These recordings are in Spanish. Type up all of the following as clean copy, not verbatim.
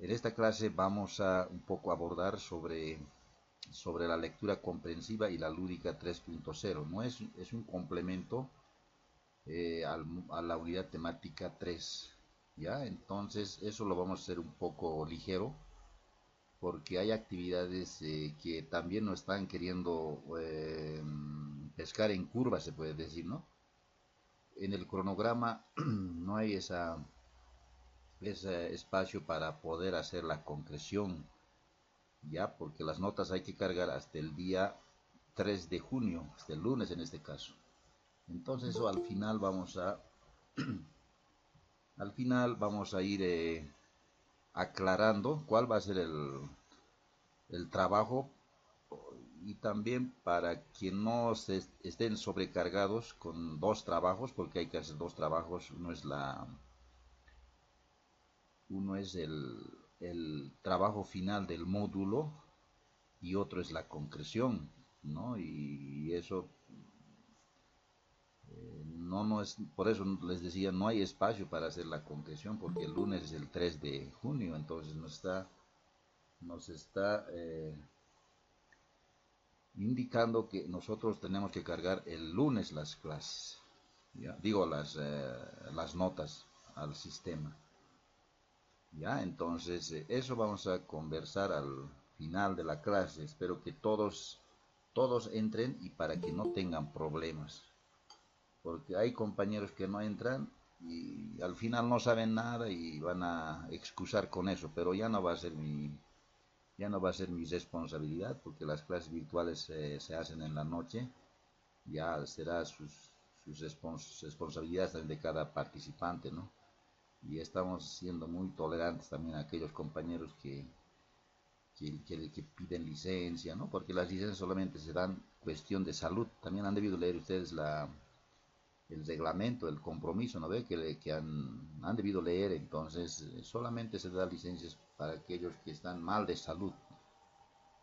En esta clase vamos a un poco abordar sobre la lectura comprensiva y la lúdica 3.0. ¿No? Es un complemento a la unidad temática 3. ¿Ya? Entonces eso lo vamos a hacer un poco ligero porque hay actividades que también nos están queriendo pescar en curva, se puede decir, ¿no? En el cronograma no hay ese espacio para poder hacer la concreción, ya, porque las notas hay que cargar hasta el día 3 de junio, hasta el lunes en este caso. Entonces eso al final vamos a ir aclarando cuál va a ser el trabajo y también para que no se estén sobrecargados con dos trabajos, porque hay que hacer dos trabajos. Uno es el trabajo final del módulo y otro es la concreción, ¿no? Y eso no es, por eso les decía, no hay espacio para hacer la concreción, porque el lunes es el 3 de junio, entonces nos está indicando que nosotros tenemos que cargar el lunes las clases, ¿ya? Digo las notas al sistema. Ya, entonces eso vamos a conversar al final de la clase. Espero que todos entren y para que no tengan problemas. Porque hay compañeros que no entran y al final no saben nada y van a excusar con eso, pero ya no va a ser mi responsabilidad porque las clases virtuales se hacen en la noche. Ya será sus responsabilidades también de cada participante, ¿no? Y estamos siendo muy tolerantes también a aquellos compañeros que piden licencia, ¿no? Porque las licencias solamente se dan cuestión de salud. También han debido leer ustedes el reglamento, el compromiso, ¿no ve? Que han debido leer. Entonces solamente se da licencias para aquellos que están mal de salud.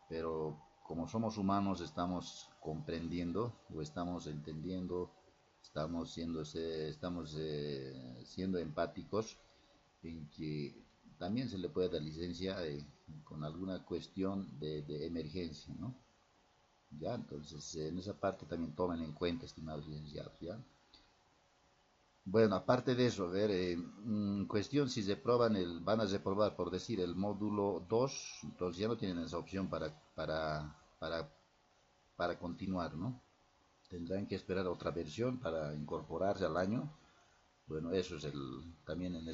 Pero como somos humanos estamos comprendiendo o estamos entendiendo, estamos siendo empáticos en que también se le puede dar licencia con alguna cuestión de emergencia, ¿no? Ya, entonces en esa parte también tomen en cuenta, estimados licenciados, ¿ya? Bueno, aparte de eso, a ver, cuestión si van a reprobar, por decir, el módulo 2, entonces ya no tienen esa opción para, para continuar, ¿no? Tendrán que esperar otra versión para incorporarse al año. Bueno, eso es también en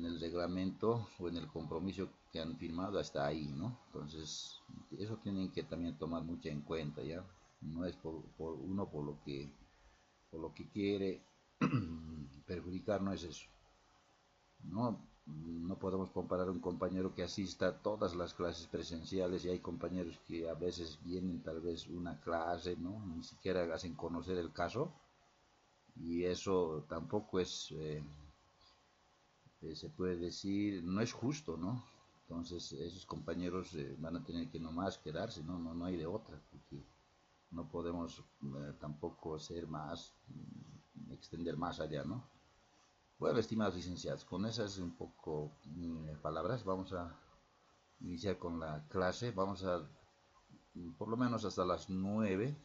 el reglamento o en el compromiso que han firmado hasta ahí, ¿no? Entonces, eso tienen que también tomar mucho en cuenta, ¿ya? No es por uno por lo que quiere perjudicar, no es eso. No, no podemos comparar a un compañero que asista a todas las clases presenciales y hay compañeros que a veces vienen tal vez una clase, ¿no? Ni siquiera hacen conocer el caso y eso tampoco se puede decir, no es justo, ¿no? Entonces esos compañeros van a tener que nomás quedarse, no hay de otra, porque no podemos tampoco ser más, extender más allá, ¿no? Bueno, estimados licenciados, con esas un poco palabras vamos a iniciar con la clase. Vamos a, por lo menos hasta las 9,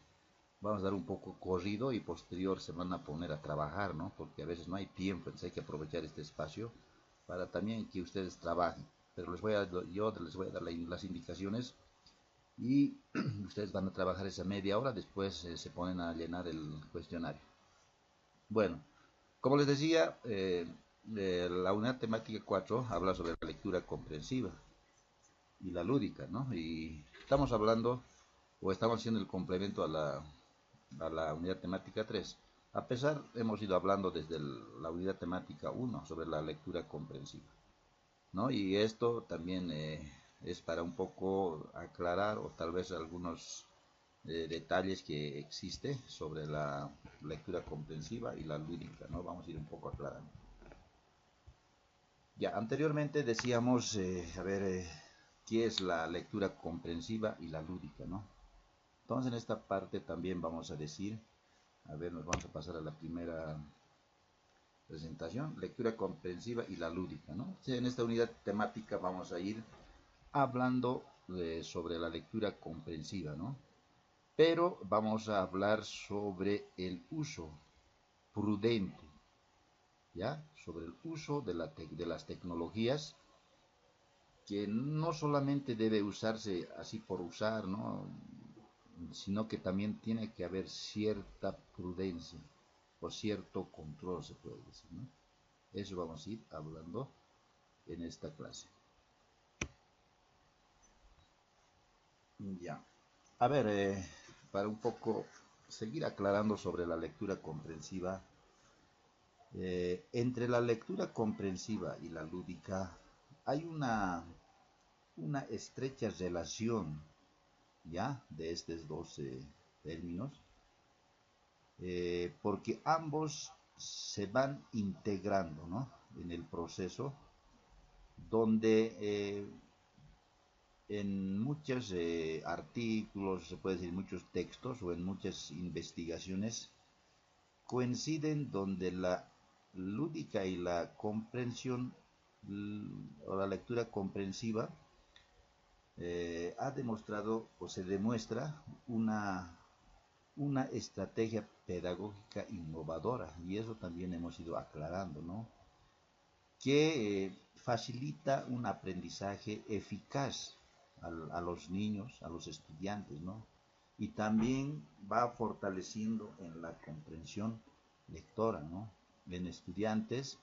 vamos a dar un poco corrido y posterior se van a poner a trabajar, ¿no? Porque a veces no hay tiempo, entonces hay que aprovechar este espacio para también que ustedes trabajen. Pero yo les voy a dar las indicaciones y ustedes van a trabajar esa media hora, después se ponen a llenar el cuestionario. Bueno, como les decía, la unidad temática 4 habla sobre la lectura comprensiva y la lúdica, ¿no? Y estamos hablando o estamos haciendo el complemento a la unidad temática 3. A pesar, hemos ido hablando desde la unidad temática 1 sobre la lectura comprensiva, ¿no? Y esto también es para un poco aclarar o tal vez algunos detalles que existe sobre la lectura comprensiva y la lúdica, ¿no? Vamos a ir un poco aclarando. Ya, anteriormente decíamos, qué es la lectura comprensiva y la lúdica, ¿no? Entonces en esta parte también vamos a decir, nos vamos a pasar a la primera presentación, lectura comprensiva y la lúdica, ¿no? Sí, en esta unidad temática vamos a ir hablando sobre la lectura comprensiva, ¿no? Pero vamos a hablar sobre el uso prudente, ¿ya? Sobre el uso de las tecnologías, que no solamente debe usarse así por usar, ¿no? Sino que también tiene que haber cierta prudencia o cierto control, se puede decir, ¿no? Eso vamos a ir hablando en esta clase. Ya. A ver, para un poco seguir aclarando sobre la lectura comprensiva, entre la lectura comprensiva y la lúdica hay una estrecha relación, ¿ya? De estos dos términos, porque ambos se van integrando, ¿no? En el proceso, donde en muchos artículos, se puede decir muchos textos o en muchas investigaciones, coinciden donde la lúdica y la comprensión o la lectura comprensiva ha demostrado o se demuestra una estrategia pedagógica innovadora, y eso también hemos ido aclarando, ¿no? Que facilita un aprendizaje eficaz a los niños, a los estudiantes, ¿no? Y también va fortaleciendo en la comprensión lectora, ¿no? En estudiantes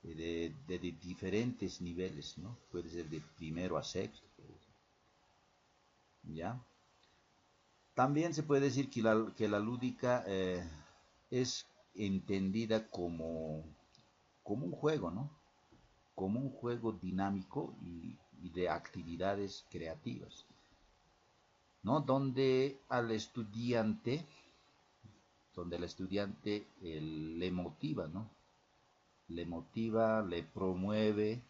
de diferentes niveles, ¿no? Puede ser de primero a sexto, ¿ya? También se puede decir que la lúdica es entendida como un juego, ¿no? Como un juego dinámico y de actividades creativas, ¿no? Donde al estudiante le motiva, ¿no? Le motiva, le promueve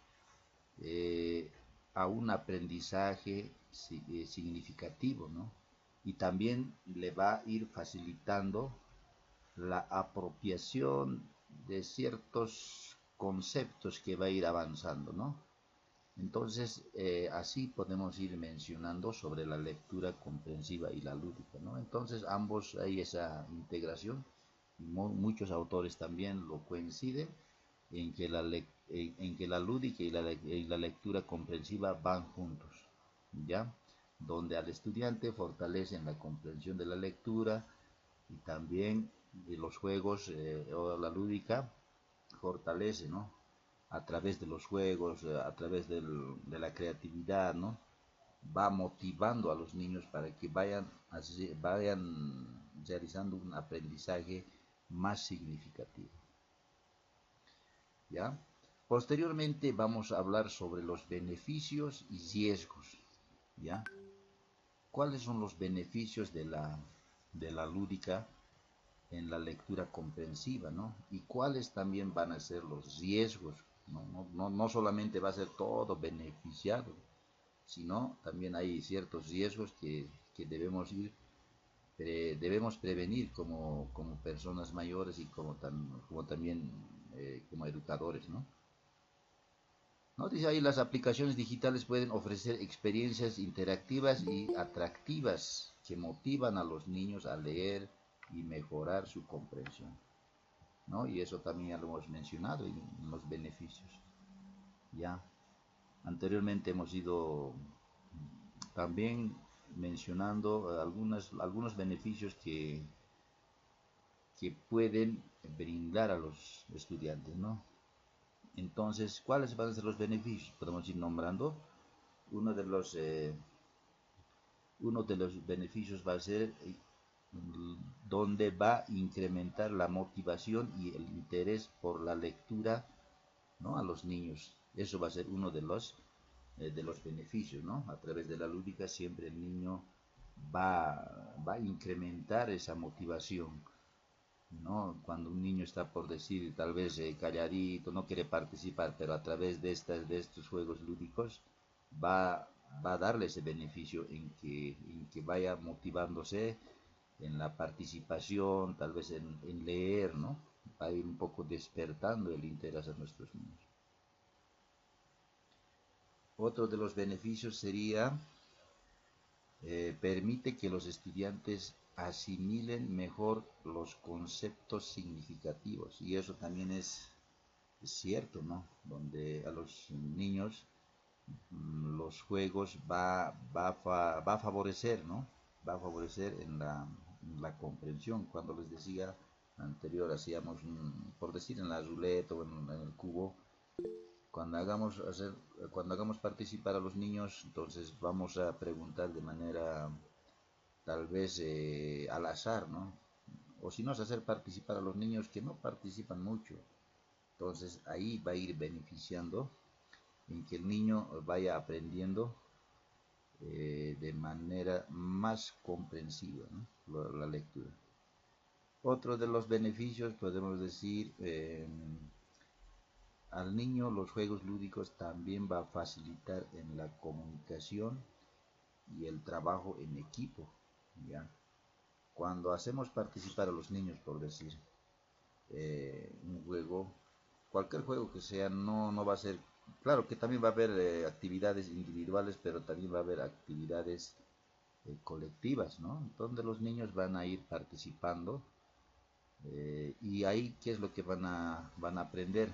eh, a un aprendizaje significativo, ¿no? Y también le va a ir facilitando la apropiación de ciertos conceptos que va a ir avanzando, ¿no? Entonces, así podemos ir mencionando sobre la lectura comprensiva y la lúdica, ¿no? Entonces, ambos hay esa integración. Muchos autores también lo coinciden en que la lúdica y la lectura comprensiva van juntos, ¿ya? Donde al estudiante fortalecen la comprensión de la lectura y también de los juegos o la lúdica fortalece, ¿no? A través de los juegos, a través de la creatividad, ¿no? Va motivando a los niños para que vayan realizando un aprendizaje más significativo, ¿ya? Posteriormente vamos a hablar sobre los beneficios y riesgos, ¿ya? ¿Cuáles son los beneficios de la lúdica en la lectura comprensiva, ¿no? Y cuáles también van a ser los riesgos, ¿no? No solamente va a ser todo beneficiado, sino también hay ciertos riesgos que debemos prevenir como personas mayores y como también como educadores, ¿no? ¿No? Dice ahí, las aplicaciones digitales pueden ofrecer experiencias interactivas y atractivas que motivan a los niños a leer y mejorar su comprensión, ¿no? Y eso también ya lo hemos mencionado en los beneficios. Ya, anteriormente hemos ido también mencionando algunos beneficios que pueden brindar a los estudiantes, ¿no? Entonces, ¿cuáles van a ser los beneficios? Podemos ir nombrando. Uno de los, eh, uno de los beneficios va a ser donde va a incrementar la motivación y el interés por la lectura, ¿no? A los niños. Eso va a ser uno de los beneficios, ¿no? A través de la lúdica siempre el niño va a incrementar esa motivación, ¿no? Cuando un niño está, por decir, tal vez calladito, no quiere participar, pero a través de estos juegos lúdicos va, va a darle ese beneficio en que vaya motivándose en la participación, tal vez en leer, ¿no? va a ir un poco despertando el interés a nuestros niños. Otro de los beneficios sería permite que los estudiantes asimilen mejor los conceptos significativos y eso también es cierto, ¿no? Donde a los niños los juegos va a favorecer, ¿no? Va a favorecer en la comprensión. Cuando les decía anterior, hacíamos, por decir, en la ruleta o en el cubo, cuando cuando hagamos participar a los niños, entonces vamos a preguntar de manera tal vez al azar, ¿no? O si no es hacer participar a los niños que no participan mucho. Entonces ahí va a ir beneficiando en que el niño vaya aprendiendo de manera más comprensiva, ¿no? La lectura. Otro de los beneficios podemos decir, al niño los juegos lúdicos también va a facilitar en la comunicación y el trabajo en equipo, ¿ya? Cuando hacemos participar a los niños, por decir, un juego, cualquier juego que sea, no va a ser, claro que también va a haber actividades individuales, pero también va a haber actividades colectivas, ¿no? Donde los niños van a ir participando y ahí, ¿qué es lo que van a aprender?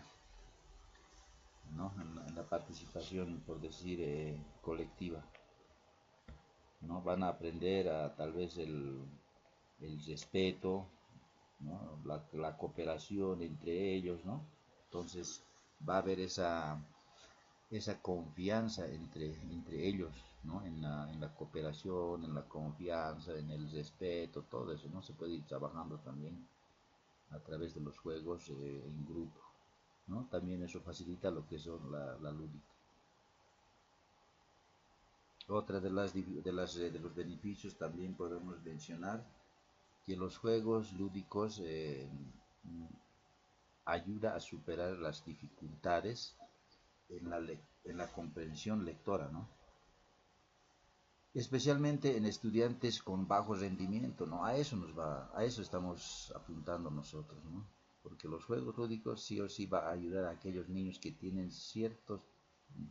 ¿No? En la participación, por decir, colectiva, ¿no? Van a aprender a tal vez el respeto, ¿no? La cooperación entre ellos, ¿no? Entonces va a haber esa confianza entre ellos, ¿no? En la cooperación, en la confianza, en el respeto, todo eso, ¿no? Se puede ir trabajando también a través de los juegos en grupo, ¿no? También eso facilita lo que son la lúdica. Otra de los beneficios también podemos mencionar que los juegos lúdicos ayuda a superar las dificultades en la comprensión lectora, ¿no? Especialmente en estudiantes con bajo rendimiento, ¿no? A eso estamos apuntando nosotros, ¿no? Porque los juegos lúdicos sí o sí va a ayudar a aquellos niños que tienen ciertas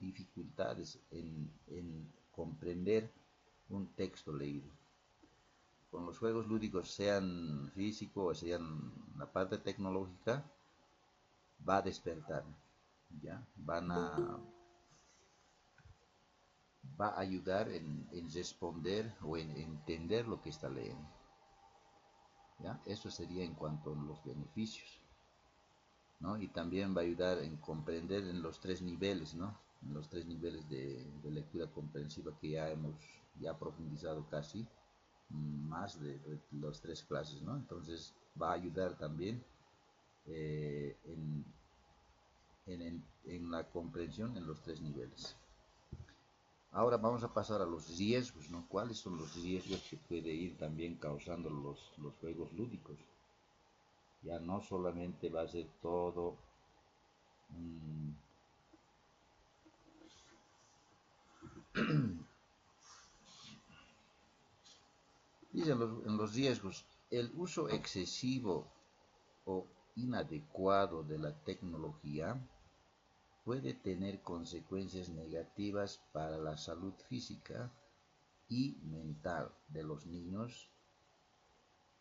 dificultades en comprender un texto leído. Con los juegos lúdicos, sean físico o sean la parte tecnológica, va a despertar, ¿ya? Va a ayudar en responder o en entender lo que está leyendo, ¿ya? Eso sería en cuanto a los beneficios, ¿no? Y también va a ayudar en comprender en los tres niveles, ¿no? En los tres niveles de lectura comprensiva que ya profundizado casi, más de las tres clases, ¿no? Entonces va a ayudar también eh, en, en la comprensión en los tres niveles. Ahora vamos a pasar a los riesgos, ¿no? ¿Cuáles son los riesgos que puede ir también causando los juegos lúdicos? Ya no solamente va a ser todo mm, dice en los riesgos, el uso excesivo o inadecuado de la tecnología puede tener consecuencias negativas para la salud física y mental de los niños,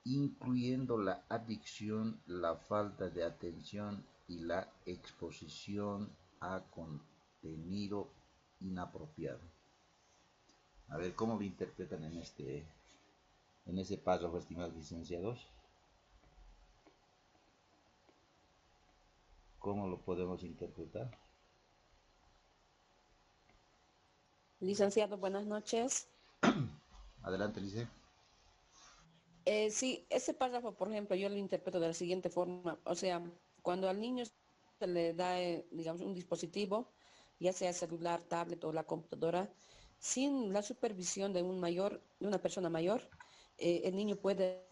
incluyendo la adicción, la falta de atención y la exposición a contenido inapropiado. A ver, ¿cómo lo interpretan en ese párrafo, estimados licenciados? ¿Cómo lo podemos interpretar? Licenciado, buenas noches. Adelante, Lice. Sí, ese párrafo, por ejemplo, yo lo interpreto de la siguiente forma. O sea, cuando al niño se le da, digamos, un dispositivo, ya sea celular, tablet o la computadora, sin la supervisión de un mayor, de una persona mayor, el niño puede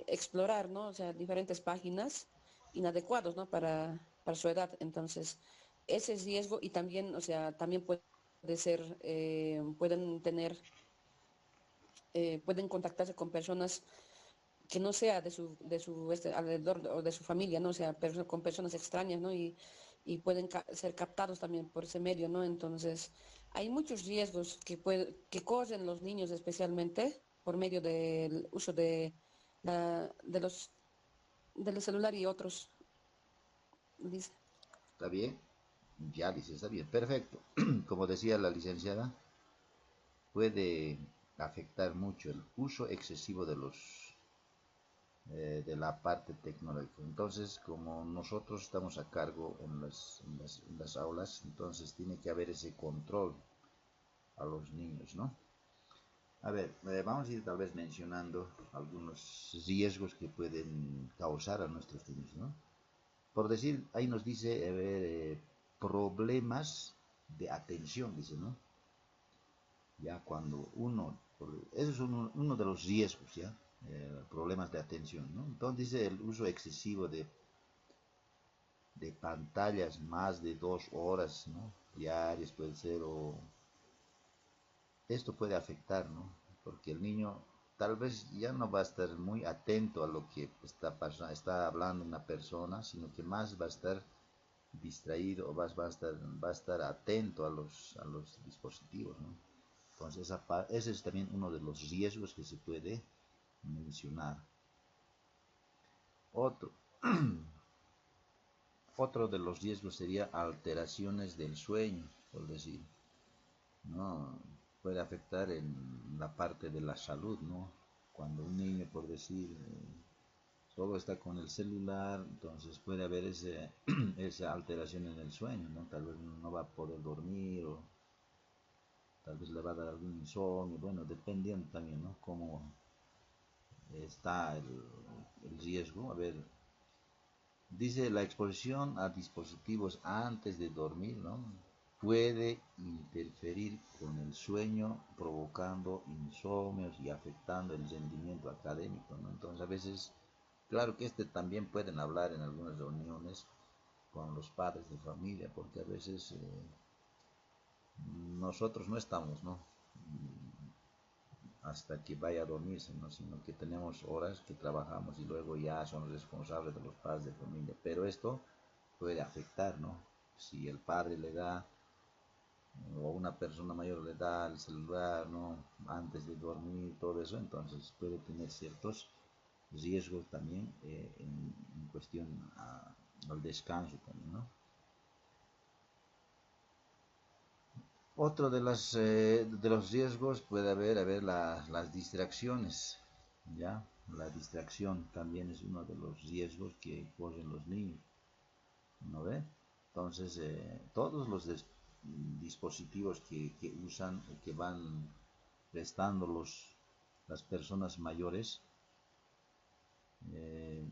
explorar, ¿no? O sea, diferentes páginas inadecuados, ¿no? Para su edad. Entonces, ese riesgo y también, o sea, también puede ser, pueden contactarse con personas que no sea de su alrededor o de su familia, ¿no? O sea, con personas extrañas, ¿no? Y pueden ser captados también por ese medio, ¿no? Entonces, hay muchos riesgos que corren los niños especialmente por medio del uso la, de los, del celular y otros, dice. ¿Está bien? Ya, dice, está bien, perfecto. Como decía la licenciada, puede afectar mucho el uso excesivo de la parte tecnológica. Entonces, como nosotros estamos a cargo en las aulas, entonces tiene que haber ese control a los niños, ¿no? A ver, vamos a ir tal vez mencionando algunos riesgos que pueden causar a nuestros niños, ¿no? Por decir, ahí nos dice, a ver, problemas de atención, dice, ¿no? Ya cuando eso es uno de los riesgos, ¿ya? Problemas de atención, ¿no? Entonces dice el uso excesivo de pantallas más de 2 horas, ¿no? Diarias puede ser, o esto puede afectar, ¿no? Porque el niño tal vez ya no va a estar muy atento a lo que está hablando una persona, sino que más va a estar distraído o va a estar atento a los dispositivos, ¿no? Entonces, ese es también uno de los riesgos que se puede mencionar. Otro, otro de los riesgos sería alteraciones del sueño, por decir, ¿no? Puede afectar en la parte de la salud, ¿no? Cuando un niño, por decir, solo está con el celular, entonces puede haber esa alteración en el sueño, ¿no? Tal vez no va a poder dormir o tal vez le va a dar algún insomnio, bueno, dependiendo también, ¿no? Cómo está el riesgo. A ver, dice la exposición a dispositivos antes de dormir, ¿no? Puede interferir con el sueño, provocando insomnios y afectando el rendimiento académico, ¿no? Entonces, a veces, claro que también pueden hablar en algunas reuniones con los padres de familia, porque a veces nosotros no estamos, ¿no? Hasta que vaya a dormirse, ¿no? Sino que tenemos horas que trabajamos y luego ya son responsables de los padres de familia. Pero esto puede afectar, ¿no? Si el padre le da o una persona mayor le da el celular, ¿no? Antes de dormir, todo eso, entonces puede tener ciertos riesgos también en cuestión al descanso también, ¿no? Otro de los riesgos puede haber las distracciones, ¿ya? La distracción también es uno de los riesgos que corren los niños, ¿no ve? Entonces, todos los dispositivos que usan, que van prestando las personas mayores, eh,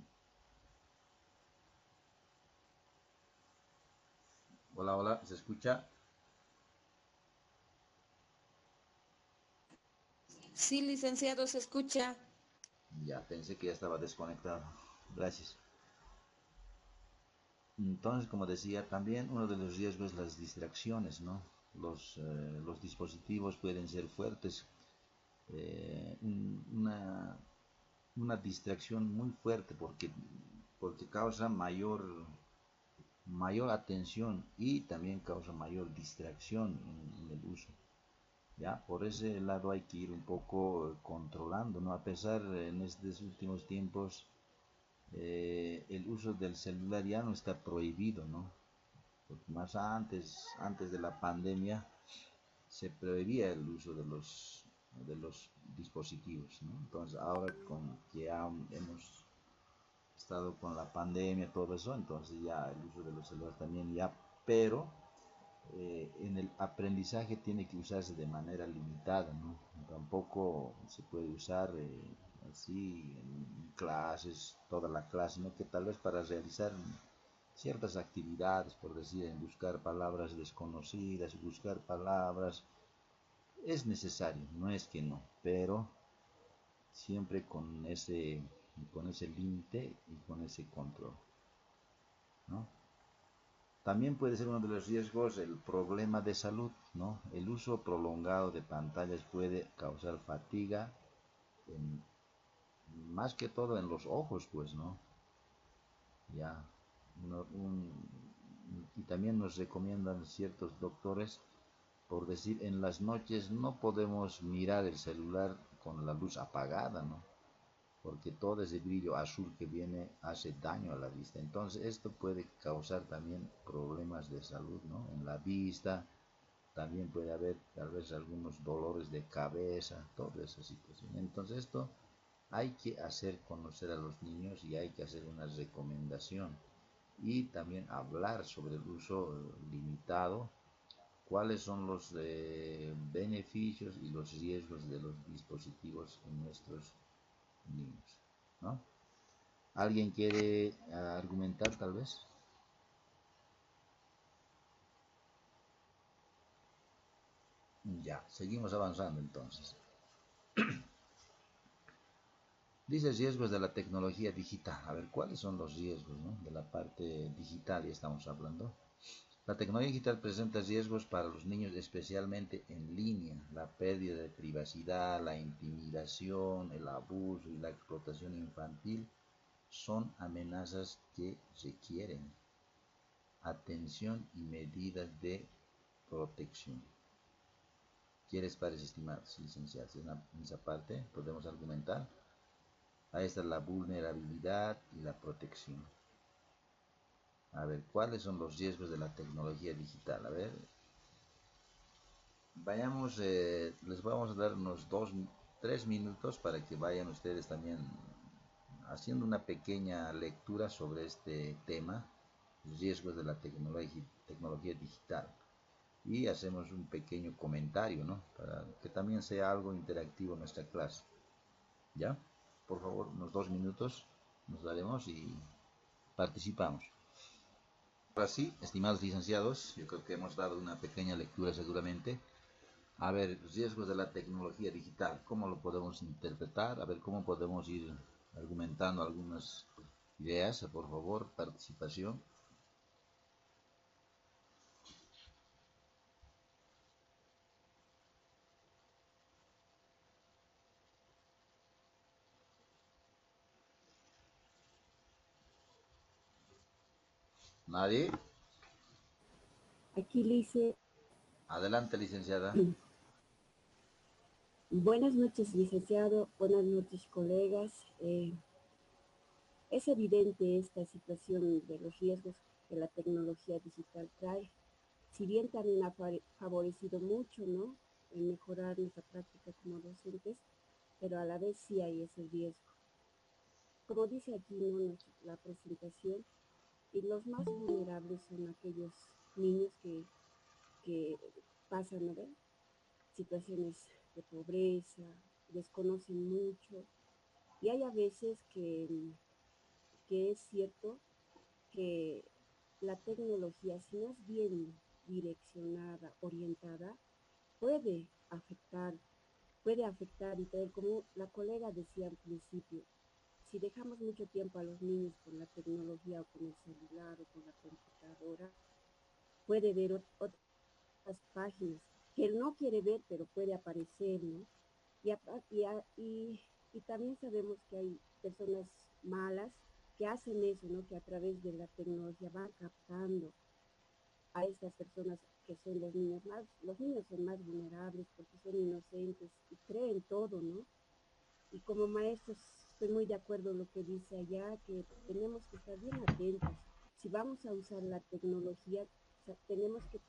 hola, hola, ¿se escucha? Sí, licenciado, se escucha. Ya, pensé que ya estaba desconectado. Gracias. Entonces, como decía, también uno de los riesgos es las distracciones, ¿no? Los dispositivos pueden ser fuertes. eh, un- una, una distracción muy fuerte porque causa mayor atención y también causa mayor distracción en el uso. Ya, por ese lado hay que ir un poco controlando, ¿no? A pesar en estos últimos tiempos el uso del celular ya no está prohibido, ¿no? Porque más antes de la pandemia se prohibía el uso de los dispositivos, ¿no? Entonces ahora con que ya hemos estado con la pandemia, todo eso, entonces ya el uso de los celulares también ya, pero en el aprendizaje tiene que usarse de manera limitada, ¿no? Tampoco se puede usar así en clases, toda la clase, ¿no? Que tal vez para realizar ciertas actividades, por decir, en buscar palabras desconocidas, buscar palabras, es necesario, no es que no, pero siempre con ese límite y con ese control, ¿no? También puede ser uno de los riesgos el problema de salud, ¿no? El uso prolongado de pantallas puede causar fatiga en más que todo en los ojos, pues, ¿no? Ya, uno- un- y también nos recomiendan ciertos doctores, por decir, en las noches no podemos mirar el celular con la luz apagada, ¿no? Porque todo ese brillo azul que viene hace daño a la vista. Entonces esto puede causar también problemas de salud, ¿no? En la vista, también puede haber tal vez algunos dolores de cabeza, toda esa situación. Entonces esto hay que hacer conocer a los niños y hay que hacer una recomendación y también hablar sobre el uso limitado, cuáles son los beneficios y los riesgos de los dispositivos en nuestros niños, ¿no? ¿Alguien quiere argumentar tal vez? Ya, seguimos avanzando entonces. Dice riesgos de la tecnología digital. A ver, ¿cuáles son los riesgos, no? De la parte digital, ya estamos hablando. La tecnología digital presenta riesgos para los niños, especialmente en línea. La pérdida de privacidad, la intimidación, el abuso y la explotación infantil son amenazas que requieren atención y medidas de protección. ¿Qué les parece, estimados licenciados? En esa parte podemos argumentar. Ahí está la vulnerabilidad y la protección. A ver, ¿cuáles son los riesgos de la tecnología digital? A ver, vayamos, les vamos a dar unos 3 minutos para que vayan ustedes también haciendo una pequeña lectura sobre este tema, riesgos de la tecnología digital. Y hacemos un pequeño comentario, ¿no? Para que también sea algo interactivo en nuestra clase. ¿Ya? Por favor, unos 2 minutos nos daremos y participamos. Ahora sí, estimados licenciados, yo creo que hemos dado una pequeña lectura seguramente. A ver, riesgos de la tecnología digital, ¿cómo lo podemos interpretar? A ver, ¿cómo podemos ir argumentando algunas ideas? Por favor, participación. ¿Nadie? Aquí le dice, Adelante, licenciada. buenas noches, licenciado, buenas noches, colegas. Es evidente esta situación de los riesgos que la tecnología digital trae. Si bien también ha favorecido mucho, ¿no? En mejorar nuestra práctica como docentes, pero a la vez sí hay ese riesgo. Como dice aquí, ¿no? La presentación, y los más vulnerables son aquellos niños que pasan, ¿no? Situaciones de pobreza, desconocen mucho. Y hay a veces que es cierto que la tecnología, si no es bien direccionada, orientada, puede afectar, puede afectar y traer, como la colega decía al principio, si dejamos mucho tiempo a los niños con la tecnología o con el celular o con la computadora, puede ver otras páginas que él no quiere ver, pero puede aparecer, ¿no? Y, y también sabemos que hay personas malas que hacen eso, ¿no? Que a través de la tecnología van captando a estas personas que son los niños son más vulnerables porque son inocentes y creen todo, ¿no? Y como maestros estoy muy de acuerdo en lo que dice allá, que tenemos que estar bien atentos. Si vamos a usar la tecnología, o sea, tenemos que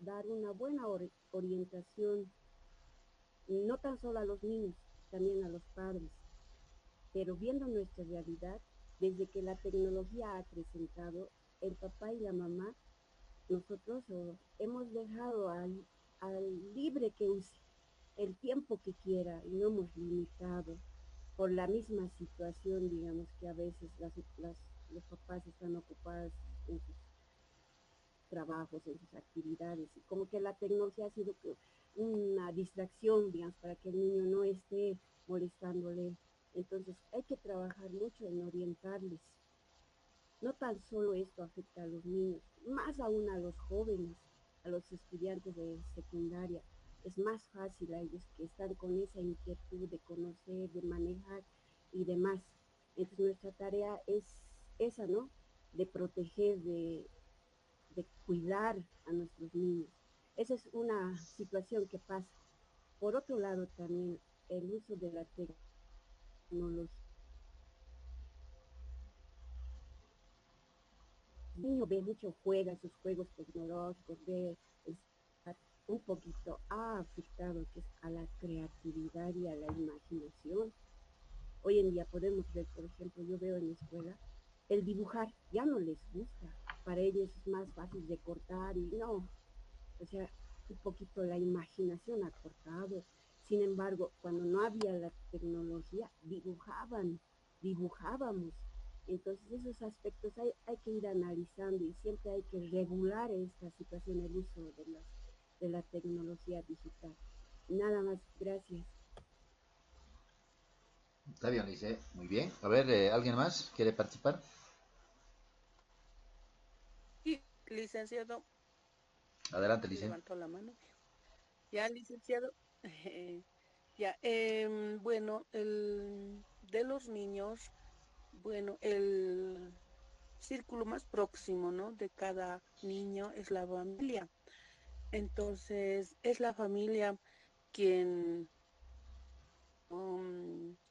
dar una buena orientación, no tan solo a los niños, también a los padres. Pero viendo nuestra realidad, desde que la tecnología ha acrecentado, el papá y la mamá, nosotros hemos dejado al libre que use el tiempo que quiera y no hemos limitado por la misma situación, digamos que a veces los papás están ocupados en sus trabajos, en sus actividades, y como que la tecnología ha sido una distracción, digamos, para que el niño no esté molestándole. Entonces hay que trabajar mucho en orientarles. No tan solo esto afecta a los niños, más aún a los jóvenes, a los estudiantes de secundaria. Es más fácil a ellos que están con esa inquietud de conocer, de manejar. y demás. Entonces nuestra tarea es esa, ¿no? De proteger, de cuidar a nuestros niños. Esa es una situación que pasa. Por otro lado, también el uso de la tecnología. El niño ve mucho, juega sus juegos tecnológicos, ve, un poquito ha afectado que es a la creatividad y a la imaginación. Hoy en día podemos ver, por ejemplo, yo veo en la escuela, el dibujar ya no les gusta. Para ellos es más fácil de cortar y no, o sea, un poquito la imaginación ha cortado. Sin embargo, cuando no había la tecnología, dibujábamos. Entonces, esos aspectos hay que ir analizando y siempre hay que regular esta situación, el uso de la tecnología digital. Nada más, gracias. Está bien, Lice. Muy bien. A ver, ¿alguien más quiere participar? Sí, licenciado, Adelante, Lice. levantó la mano. Ya, licenciado. Ya, bueno, de los niños, bueno, el círculo más próximo, ¿no? De cada niño es la familia. Entonces, es la familia quien,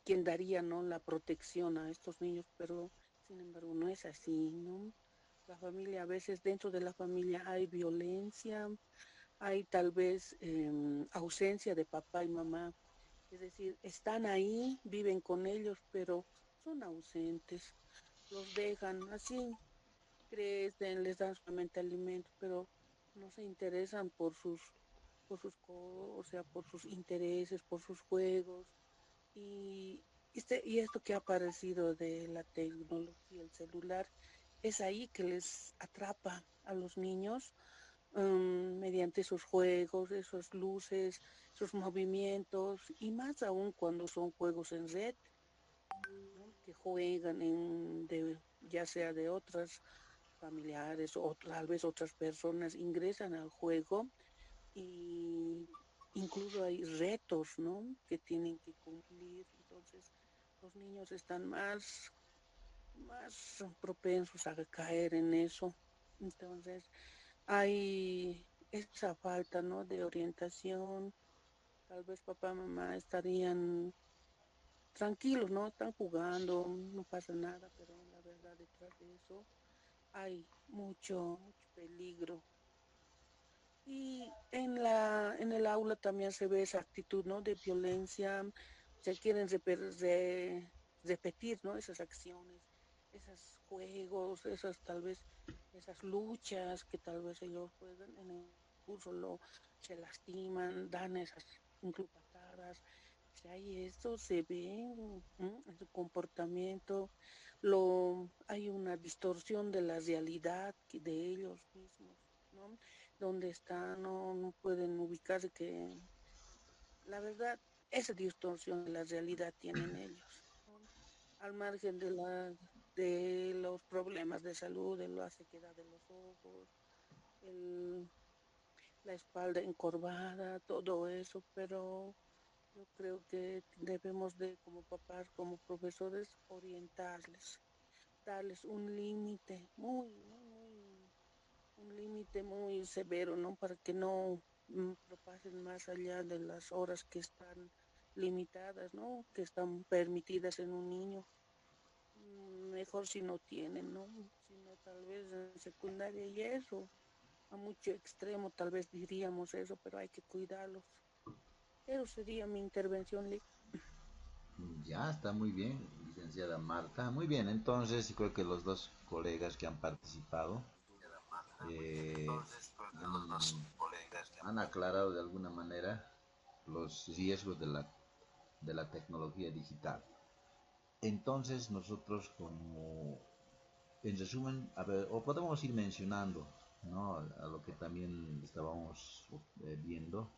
quien daría, ¿no? La protección a estos niños, pero sin embargo no es así, ¿no? La familia, a veces dentro de la familia hay violencia, hay tal vez ausencia de papá y mamá. Es decir, están ahí, viven con ellos, pero son ausentes. Los dejan así, crecen, les dan solamente alimento, pero no se interesan o sea, por sus intereses, por sus juegos. Y, y esto que ha aparecido de la tecnología, el celular, es ahí que les atrapa a los niños mediante esos juegos, esas luces, sus movimientos, y más aún cuando son juegos en red, ¿no? Que juegan ya sea de otras familiares o tal vez otras personas ingresan al juego y incluso hay retos, ¿no? Que tienen que cumplir. Entonces, los niños están más propensos a caer en eso. Entonces, hay esa falta, ¿no? De orientación. Tal vez papá, mamá estarían tranquilos, ¿no? Están jugando, no pasa nada, pero la verdad detrás de eso hay mucho peligro. Y en el aula también se ve esa actitud, ¿no? De violencia, se quieren repetir, ¿no? Esas acciones, esos juegos, esas tal vez, esas luchas que tal vez ellos juegan en el curso, se lastiman, dan esas incluso patadas. O sea, y esto se ve en su comportamiento, hay una distorsión de la realidad de ellos mismos, ¿no? Donde están, no pueden ubicarse que la verdad, esa distorsión de la realidad tienen ellos, ¿no? Al margen de los problemas de salud, de la sequedad de los ojos, el, la espalda encorvada, todo eso, pero yo creo que debemos de, como papás, como profesores, orientarles, darles un límite un límite muy severo, ¿no? Para que no propasen más allá de las horas que están limitadas, ¿no? Que están permitidas en un niño. Mejor si no tienen, ¿no? Si no, tal vez en secundaria y eso, a mucho extremo, tal vez diríamos eso, pero hay que cuidarlos. Eso sería mi intervención, Lick. Ya está muy bien, licenciada Marta. Muy bien, entonces creo que los dos colegas que han participado eh, han, han aclarado de alguna manera los riesgos de la tecnología digital. Entonces nosotros como, en resumen, a ver, o podemos ir mencionando, ¿no? A lo que también estábamos viendo.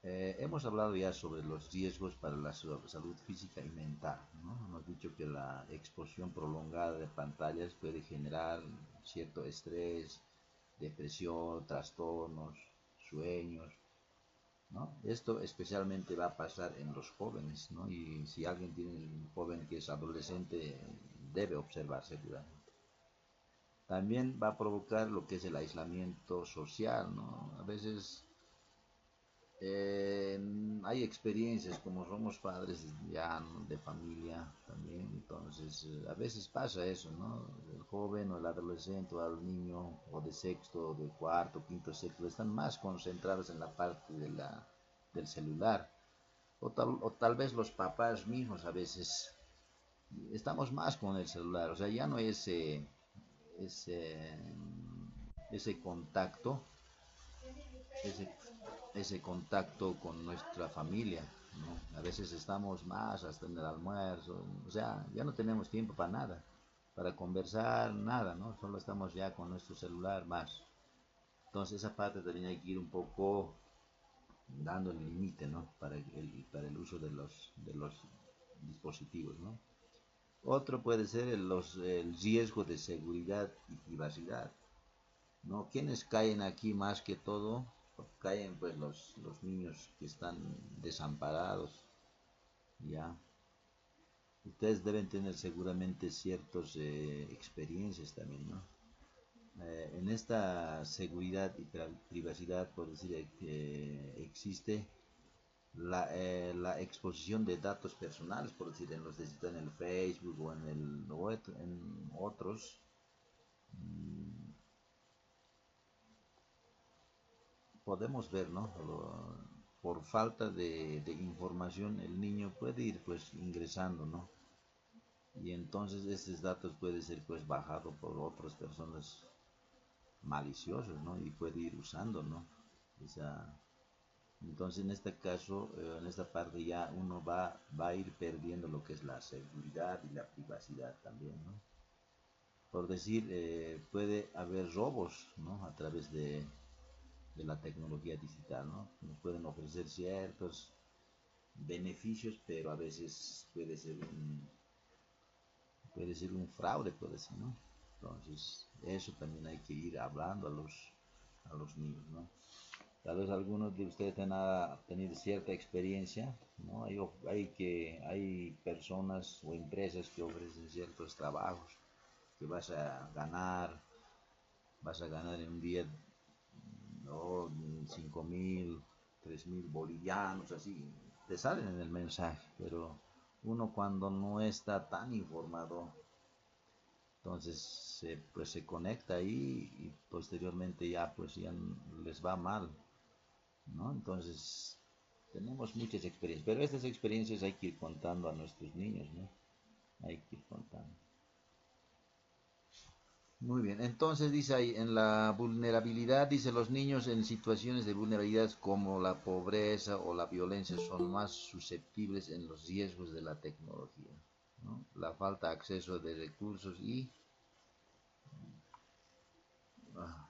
Hemos hablado ya sobre los riesgos para la salud física y mental, ¿no? Hemos dicho que la exposición prolongada de pantallas puede generar cierto estrés, depresión, trastornos, sueños, ¿no? Esto especialmente va a pasar en los jóvenes, ¿no? Y si alguien tiene un joven que es adolescente, debe observar seguramente. También va a provocar lo que es el aislamiento social, ¿no? A veces hay experiencias, como somos padres ya, ¿no?, de familia también, entonces a veces pasa eso, ¿no? El joven o el adolescente o el niño o de sexto, de cuarto, quinto, sexto, están más concentrados en la parte del celular. O tal vez los papás mismos a veces estamos más con el celular, o sea, ya no es ese, ese contacto, ese, ese contacto con nuestra familia, ¿no? A veces estamos más hasta en el almuerzo, o sea, ya no tenemos tiempo para nada, para conversar, nada, ¿no? Solo estamos ya con nuestro celular más. Entonces esa parte también hay que ir un poco dando el límite, ¿no? Para el uso de los dispositivos, ¿no? Otro puede ser el riesgo de seguridad y privacidad, ¿no? ¿Quiénes caen aquí más que todo? Caen pues los niños que están desamparados, ¿ya? Ustedes deben tener seguramente ciertas experiencias también, ¿no? En esta seguridad y privacidad, por decir, existe la exposición de datos personales, por decir, en el Facebook o en otros. Podemos ver, ¿no? Por falta de información, el niño puede ir pues ingresando, ¿no? Y entonces estos datos pueden ser pues bajados por otras personas maliciosas, ¿no? Y puede ir usando, ¿no? Esa, entonces en este caso, en esta parte ya uno va a ir perdiendo lo que es la seguridad y la privacidad también, ¿no? Por decir, puede haber robos, ¿no? A través de la tecnología digital, ¿no? Nos pueden ofrecer ciertos beneficios, pero a veces puede ser un fraude, puede ser, ¿no? Entonces, eso también hay que ir hablando a los niños, ¿no? Tal vez algunos de ustedes tengan tenido cierta experiencia, ¿no? Hay personas o empresas que ofrecen ciertos trabajos que vas a ganar en un día, ¿no? 5.000, 3.000 bolivianos, así, te salen en el mensaje, pero uno cuando no está tan informado, entonces pues se conecta ahí y posteriormente ya pues ya les va mal, ¿no? Entonces tenemos muchas experiencias, pero estas experiencias hay que ir contando a nuestros niños, ¿no? Hay que ir contando. Muy bien, entonces dice ahí, en la vulnerabilidad, dice, los niños en situaciones de vulnerabilidad como la pobreza o la violencia son más susceptibles en los riesgos de la tecnología, ¿no? La falta de acceso de recursos ah,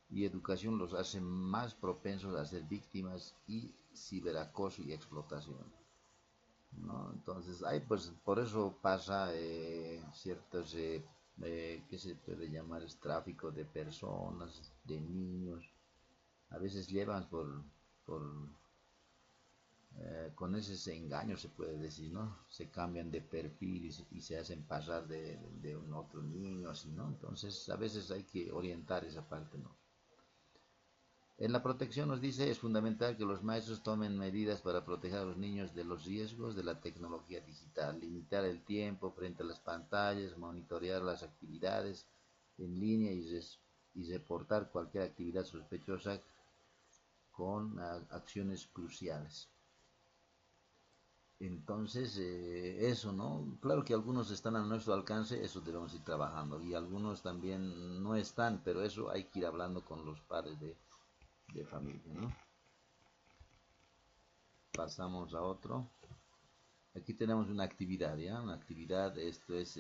y educación los hace más propensos a ser víctimas y ciberacoso y explotación, ¿no? Entonces, pues por eso pasa ciertos, ¿qué se puede llamar? Es tráfico de personas, de niños. A veces llevan con ese engaño, se puede decir, ¿no? Se cambian de perfil y se hacen pasar de un otro niño, así, ¿no? Entonces, a veces hay que orientar esa parte, ¿no? En la protección nos dice, es fundamental que los maestros tomen medidas para proteger a los niños de los riesgos de la tecnología digital, limitar el tiempo frente a las pantallas, monitorear las actividades en línea y reportar cualquier actividad sospechosa con acciones cruciales. Entonces, eso, ¿no? Claro que algunos están a nuestro alcance, eso debemos ir trabajando, y algunos también no están, pero eso hay que ir hablando con los padres de familia, ¿no? Pasamos a otro. Aquí tenemos una actividad, ¿ya? Una actividad, esto es,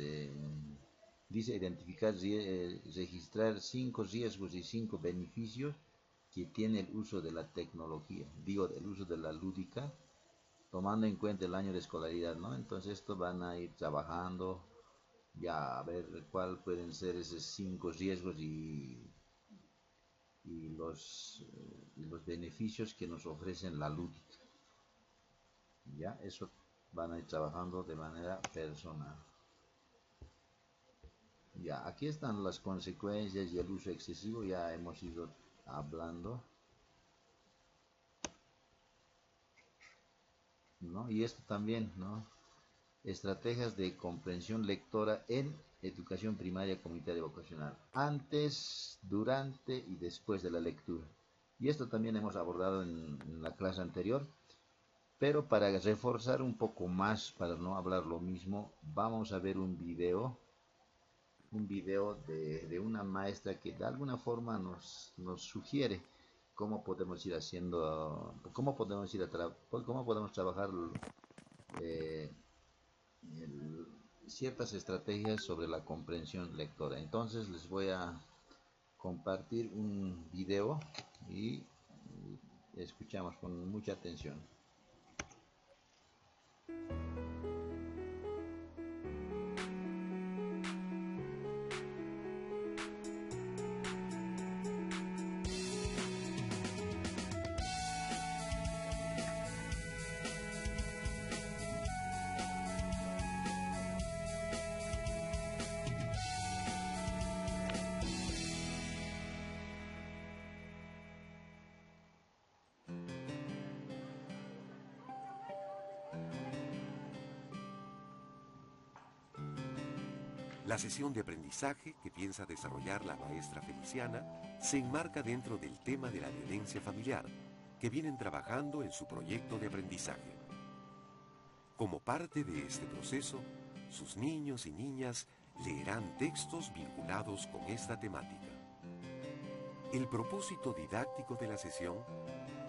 dice identificar, registrar 5 riesgos y 5 beneficios que tiene el uso de la tecnología, digo, el uso de la lúdica, tomando en cuenta el año de escolaridad, ¿no? Entonces esto van a ir trabajando, ya a ver cuál pueden ser esos 5 riesgos y los beneficios que nos ofrecen la lúdica. Ya, eso van a ir trabajando de manera personal. Ya, aquí están las consecuencias y el uso excesivo, ya hemos ido hablando, ¿no? Y esto también, ¿no? Estrategias de comprensión lectora en educación primaria comunitaria vocacional, antes, durante y después de la lectura. Y esto también hemos abordado en la clase anterior, pero para reforzar un poco más, para no hablar lo mismo, vamos a ver un video de una maestra que de alguna forma nos sugiere cómo podemos ir haciendo, cómo podemos trabajar eh, ciertas estrategias sobre la comprensión lectora. Entonces les voy a compartir un video y escuchamos con mucha atención. La sesión de aprendizaje que piensa desarrollar la maestra Feliciana se enmarca dentro del tema de la violencia familiar que vienen trabajando en su proyecto de aprendizaje. Como parte de este proceso, sus niños y niñas leerán textos vinculados con esta temática. El propósito didáctico de la sesión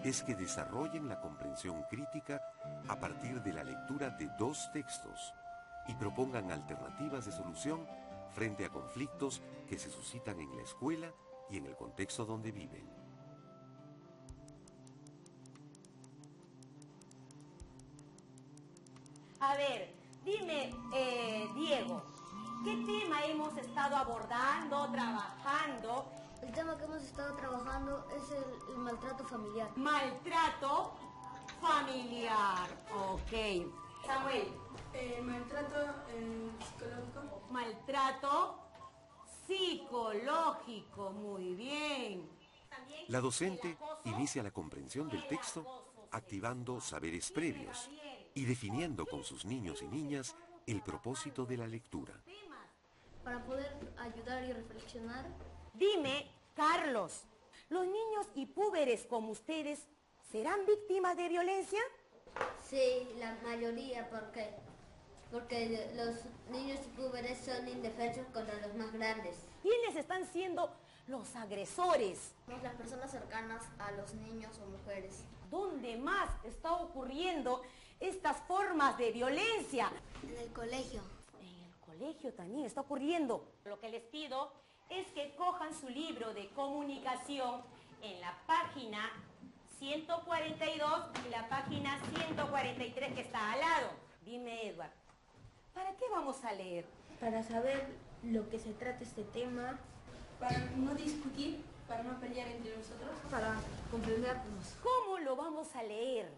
es que desarrollen la comprensión crítica a partir de la lectura de 2 textos y propongan alternativas de solución frente a conflictos que se suscitan en la escuela y en el contexto donde viven. A ver, dime, Diego, ¿qué tema hemos estado abordando, trabajando? El tema que hemos estado trabajando es el maltrato familiar. Maltrato familiar, ok. Samuel. Maltrato psicológico. Maltrato psicológico, muy bien. La docente inicia la comprensión del texto activando saberes previos y definiendo con sus niños y niñas el propósito de la lectura. Para poder ayudar y reflexionar. Dime, Carlos, ¿los niños y púberes como ustedes serán víctimas de violencia? Sí, la mayoría, porque los niños y púberes son indefensos contra los más grandes. ¿Quiénes están siendo los agresores? Las personas cercanas a los niños o mujeres. ¿Dónde más está ocurriendo estas formas de violencia? En el colegio. En el colegio también está ocurriendo. Lo que les pido es que cojan su libro de comunicación en la página 142 y la página 143 que está al lado. Dime, Edward, ¿para qué vamos a leer? Para saber lo que se trata este tema. Para no discutir, para no pelear entre nosotros. Para comprendernos. ¿Cómo lo vamos a leer?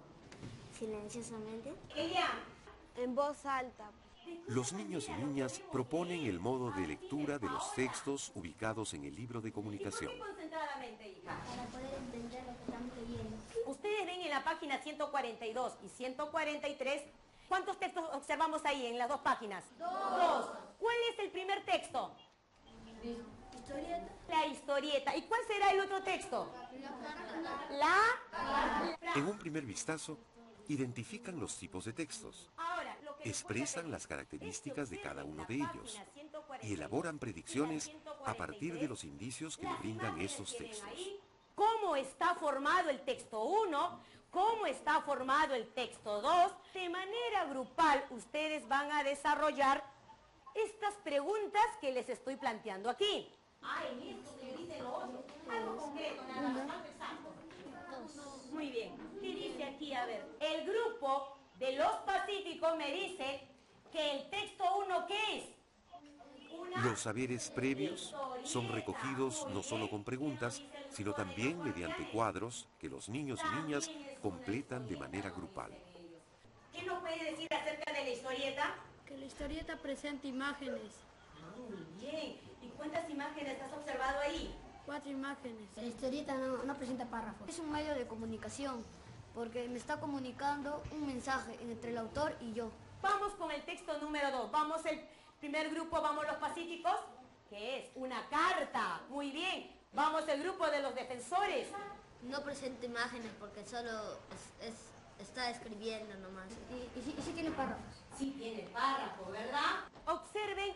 Silenciosamente. Ella. En voz alta. Los niños y niñas proponen el modo de lectura de los textos ubicados en el libro de comunicación. ¿Y por qué concentradamente, hija? Para poder entender lo que estamos leyendo. Ustedes ven en la página 142 y 143, ¿cuántos textos observamos ahí en las 2 páginas? 2. ¿Cuál es el primer texto? Historieta. La historieta. ¿Y cuál será el otro texto? En un primer vistazo, identifican los tipos de textos, Ahora, lo que expresan las características de cada uno de ellos y elaboran predicciones a partir de los indicios que le brindan estos textos. ¿Cómo está formado el texto 1? ¿Cómo está formado el texto 2? De manera grupal, ustedes van a desarrollar estas preguntas que les estoy planteando aquí. En esto que dice lo otro, algo concreto, nada más, algo exacto. Muy bien. ¿Qué dice aquí? A ver, el grupo de los pacíficos me dice que el texto 1, ¿qué es? Los saberes previos son recogidos no solo con preguntas, sino también mediante cuadros que los niños y niñas completan de manera grupal. ¿Qué nos puede decir acerca de la historieta? Que la historieta presenta imágenes. Ah, muy bien. ¿Y cuántas imágenes has observado ahí? 4 imágenes. La historieta no presenta párrafos. Es un medio de comunicación, porque me está comunicando un mensaje entre el autor y yo. Vamos con el texto número 2. Vamos el primer grupo, vamos los pacíficos, que es una carta. Muy bien. Vamos el grupo de los defensores. No presenta imágenes porque solo está escribiendo nomás. ¿Y si tiene párrafos? Sí tiene párrafo, ¿verdad? Observen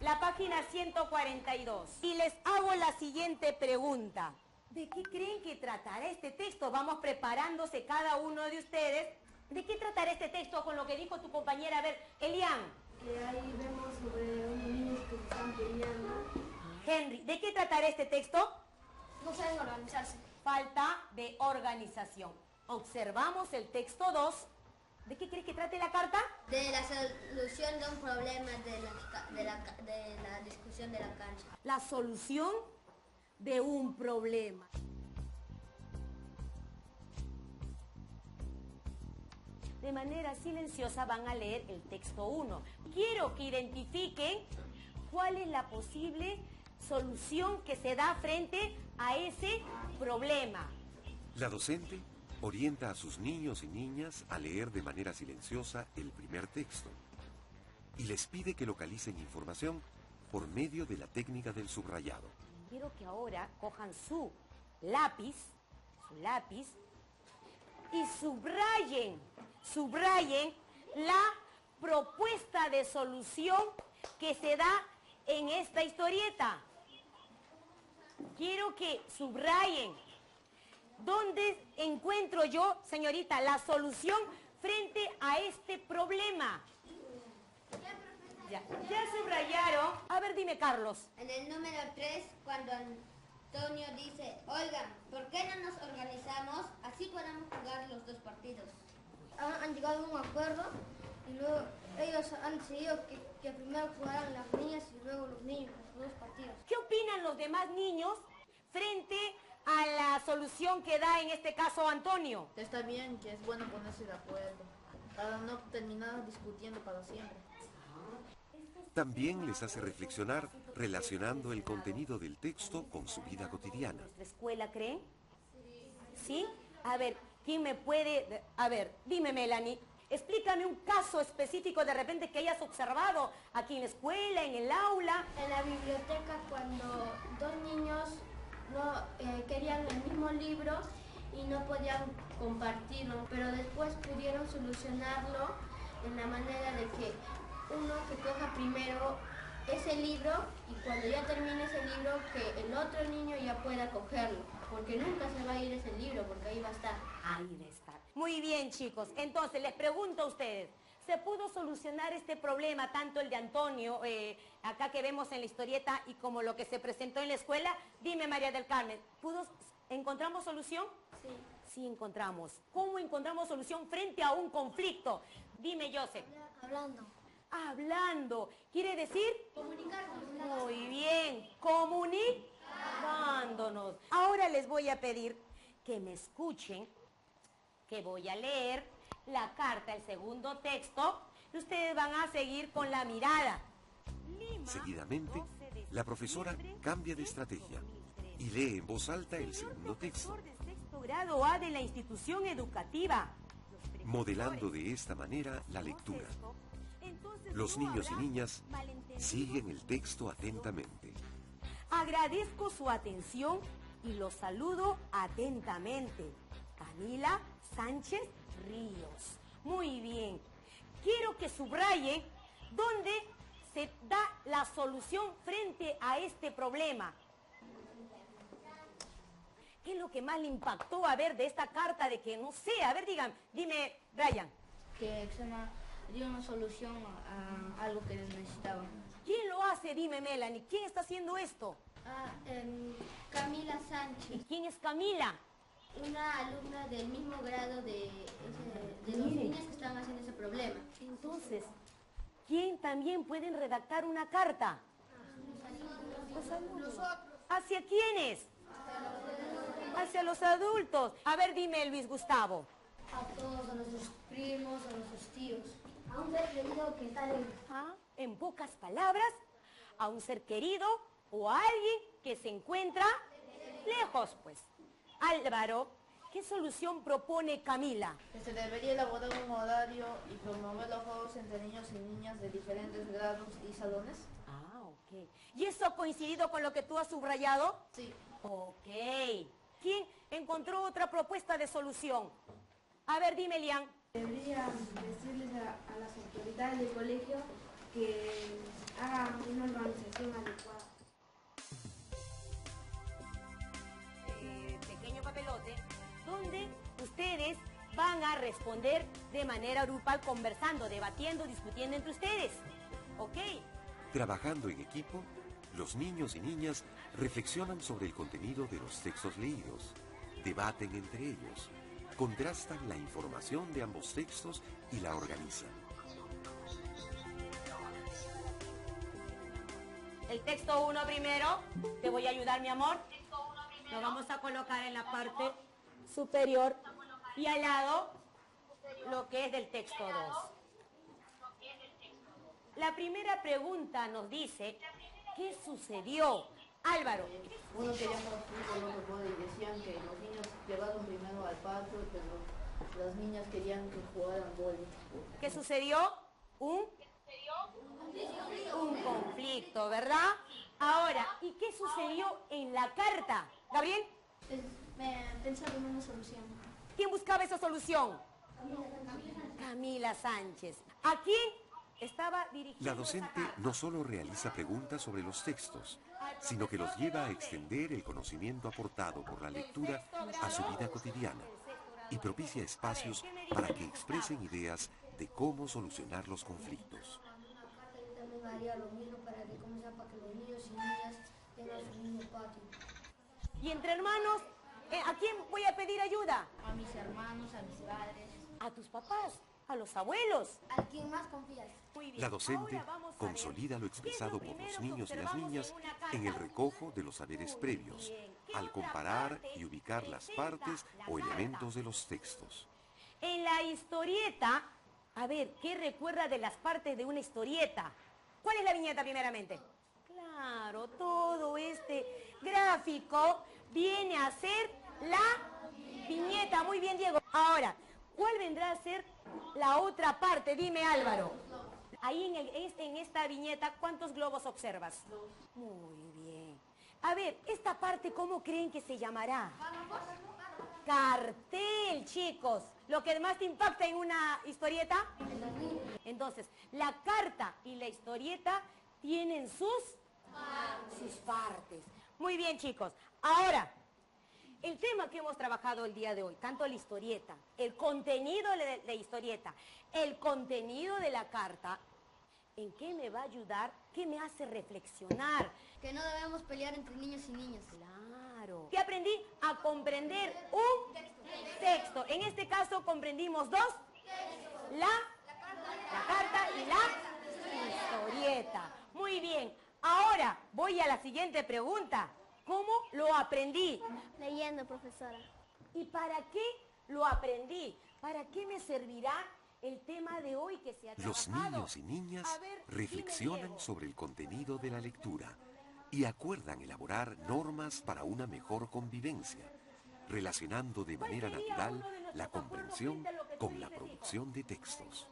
la página 142. Y les hago la siguiente pregunta. ¿De qué creen que tratará este texto? Vamos preparándose cada uno de ustedes. ¿De qué tratará este texto con lo que dijo tu compañera? A ver, Elian. Que ahí vemos sobre unos niños que se están peleando. Henry, ¿de qué tratará este texto? No saben organizarse. Falta de organización. Observamos el texto 2. ¿De qué crees que trate la carta? De la solución de un problema de la discusión de la cancha. La solución de un problema. De manera silenciosa van a leer el texto 1. Quiero que identifiquen cuál es la posible solución que se da frente a ese problema. La docente orienta a sus niños y niñas a leer de manera silenciosa el primer texto y les pide que localicen información por medio de la técnica del subrayado. Quiero que ahora cojan su lápiz y subrayen la propuesta de solución que se da en esta historieta. Quiero que subrayen dónde encuentro yo, señorita, la solución frente a este problema. Ya subrayaron. A ver, dime, Carlos. En el número 3, cuando Antonio dice, oigan, ¿por qué no nos organizamos? Así podemos jugar los 2 partidos. Han llegado a un acuerdo y luego ellos han decidido que primero jugaran las niñas y luego los niños, los 2 partidos. ¿Qué opinan los demás niños frente a la solución que da en este caso Antonio? Está bien, que es bueno ponerse de acuerdo, para no terminar discutiendo para siempre. También les hace reflexionar relacionando el contenido del texto con su vida cotidiana. ¿Nuestra escuela creen? ¿Sí? A ver, ¿quién me puede...? A ver, dime, Melanie, explícame un caso específico de repente que hayas observado aquí en la escuela, en el aula. En la biblioteca, cuando 2 niños no querían el mismo libro y no podían compartirlo, pero después pudieron solucionarlo en la manera de que uno que coja primero ese libro y cuando ya termine ese libro que el otro niño ya pueda cogerlo, porque nunca se va a ir ese libro, porque ahí va a estar. Ahí va a estar. Muy bien, chicos. Entonces, les pregunto a ustedes, ¿se pudo solucionar este problema, tanto el de Antonio, acá que vemos en la historieta, y como lo que se presentó en la escuela? Dime, María del Carmen, ¿encontramos solución? Sí. Sí encontramos. ¿Cómo encontramos solución frente a un conflicto? Dime, Joseph. Hablando. ¿Quiere decir? Comunicarnos. Muy bien. Comunicándonos. Ahora les voy a pedir que me escuchen, que voy a leer la carta, el segundo texto, y ustedes van a seguir con la mirada. Seguidamente, la profesora cambia de estrategia y lee en voz alta el segundo texto, Profesor de sexto grado A de la institución educativa. modelando de esta manera la lectura. Los niños y niñas siguen el texto atentamente. Agradezco su atención y los saludo atentamente. Camila Sánchez Ríos. Muy bien. Quiero que subraye dónde se da la solución frente a este problema. ¿Qué es lo que más le impactó, a ver, de esta carta de que no sé? A ver, dime, Brian. Que Xana dio una solución a algo que necesitaban. ¿Quién lo hace? Dime, Melanie. ¿Quién está haciendo esto? Camila Sánchez. ¿Y quién es Camila? Una alumna del mismo grado de los niños que están haciendo ese problema. Entonces, ¿Quién también pueden redactar una carta? Los adultos. ¿Hacia quiénes? Hacia los adultos. A ver, dime, Luis Gustavo. A todos, a nuestros primos, a nuestros tíos. A un ser querido que está lejos. En pocas palabras, a un ser querido o a alguien que se encuentra lejos, pues. Álvaro, ¿qué solución propone Camila? Que se debería elaborar un horario y promover los juegos entre niños y niñas de diferentes grados y salones. Ok. ¿Y eso ha coincidido con lo que tú has subrayado? Sí. Ok. ¿Quién encontró otra propuesta de solución? A ver, dime, Lian. Deberían decirles a las autoridades del colegio que hagan una organización adecuada. Pequeño papelote, donde ustedes van a responder de manera grupal, conversando, debatiendo, discutiendo entre ustedes. ¿Ok? Trabajando en equipo, los niños y niñas reflexionan sobre el contenido de los textos leídos, debaten entre ellos, contrastan la información de ambos textos y la organizan. El texto 1 primero. Te voy a ayudar, mi amor. Lo vamos a colocar en la parte superior y al lado lo que es del texto 2. La primera pregunta nos dice, ¿qué sucedió? Álvaro. Uno quería jugar fútbol, otro fútbol, y decían que los niños llevaron primero al patio, pero las niñas querían que jugaran vóley. ¿Qué sucedió? Un conflicto, ¿verdad? Ahora, ¿y qué sucedió en la carta? ¿Gabriel? Pensaron en una solución. ¿Quién buscaba esa solución? Camila Sánchez. ¿A quién estaba dirigida? La docente no solo realiza preguntas sobre los textos, sino que los lleva a extender el conocimiento aportado por la lectura a su vida cotidiana y propicia espacios para que expresen ideas de cómo solucionar los conflictos. También haría lo mismo para que para que los niños y niñas tengan su mismo patio. Y entre hermanos, ¿a quién voy a pedir ayuda? A mis hermanos, a mis padres. A tus papás, a los abuelos. ¿A quién más confías? Muy bien. La docente Ahora vamos a ver consolida lo expresado por los niños y las niñas en el recojo de los saberes previos, al comparar y ubicar las partes o elementos de los textos. En la historieta, a ver, ¿qué recuerda de las partes de una historieta? ¿Cuál es la viñeta primeramente? Claro, todo este gráfico viene a ser la viñeta. Muy bien, Diego. Ahora, ¿cuál vendrá a ser la otra parte? Dime, Álvaro. Ahí en esta viñeta, ¿cuántos globos observas? Muy bien. A ver, esta parte, ¿cómo creen que se llamará? Cartel, chicos. ¿Lo que más te impacta en una historieta? Entonces, la carta y la historieta tienen sus partes. Muy bien, chicos. Ahora, el tema que hemos trabajado el día de hoy, tanto la historieta, el contenido de la historieta, el contenido de la carta, ¿en qué me va a ayudar? ¿Qué me hace reflexionar? Que no debemos pelear entre niños y niñas. Claro. ¿Qué aprendí? A comprender un texto. En este caso comprendimos dos. La carta y la historieta. Muy bien. Ahora voy a la siguiente pregunta. ¿Cómo lo aprendí? Leyendo, profesora. ¿Y para qué lo aprendí? ¿Para qué me servirá el tema de hoy que se ha trabajado? Los niños y niñas reflexionan sobre el contenido de la lectura y acuerdan elaborar normas para una mejor convivencia, relacionando de manera natural la comprensión con la producción de textos.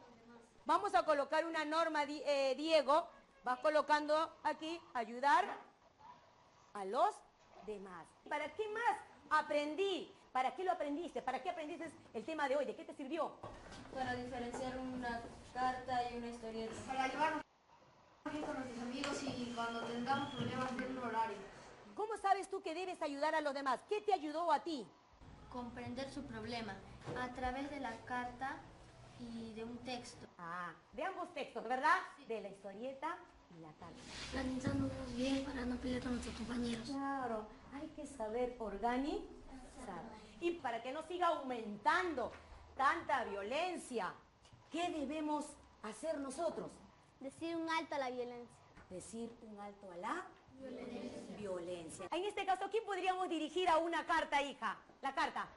Vamos a colocar una norma, Diego. Vas colocando aquí, ayudar a los demás. ¿Para qué más aprendí? ¿Para qué lo aprendiste? ¿Para qué aprendiste el tema de hoy? ¿De qué te sirvió? Para diferenciar una carta y una historieta. Para llevarnos con nuestros amigos y cuando tengamos problemas hacer un horario. ¿Cómo sabes tú que debes ayudar a los demás? ¿Qué te ayudó a ti? Comprender su problema a través de la carta y de un texto. De ambos textos, ¿verdad? Sí. De la historieta y la carta. Organizándonos bien para no pelear con nuestros compañeros. Claro, hay que saber organizar. Y para que no siga aumentando tanta violencia, ¿qué debemos hacer nosotros? Decir un alto a la violencia. Decir un alto a la violencia. En este caso, ¿a quién podríamos dirigir a una carta, hija? La carta.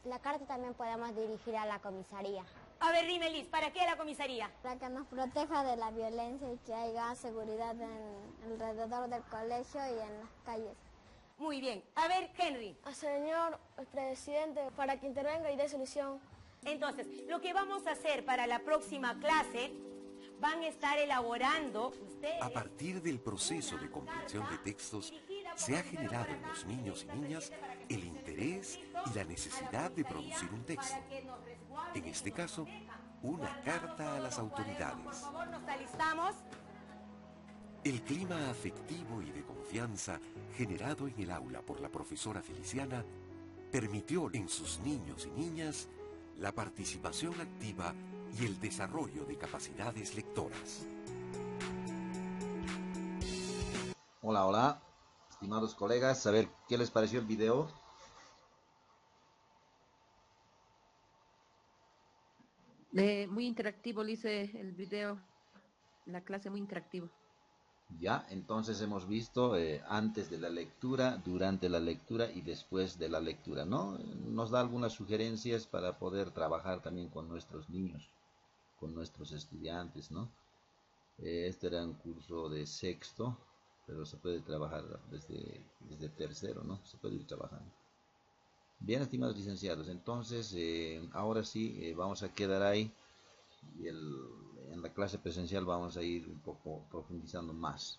La carta también podemos dirigir a la comisaría. A ver, dime, Liz, ¿para qué a la comisaría? Para que nos proteja de la violencia y que haya seguridad alrededor del colegio y en las calles. Muy bien. A ver, Henry. Señor presidente, para que intervenga y dé solución. Entonces, lo que vamos a hacer para la próxima clase, van a estar elaborando ustedes... A partir del proceso de comprensión de textos, se ha generado en los niños y niñas el interés y la necesidad de producir un texto. En este caso, una carta a las autoridades. Por favor, nos alistamos. El clima afectivo y de confianza generado en el aula por la profesora Feliciana permitió en sus niños y niñas la participación activa y el desarrollo de capacidades lectoras. Hola, hola, estimados colegas, a ver, ¿qué les pareció el video? Muy interactivo, le hice el video, la clase muy interactivo. Ya, entonces hemos visto antes de la lectura, durante la lectura y después de la lectura, ¿no? Nos da algunas sugerencias para poder trabajar también con nuestros niños, con nuestros estudiantes, ¿no? Este era un curso de sexto, pero se puede trabajar desde tercero, ¿no? Se puede ir trabajando. Bien, estimados licenciados, entonces ahora sí vamos a quedar ahí y en la clase presencial vamos a ir un poco profundizando más.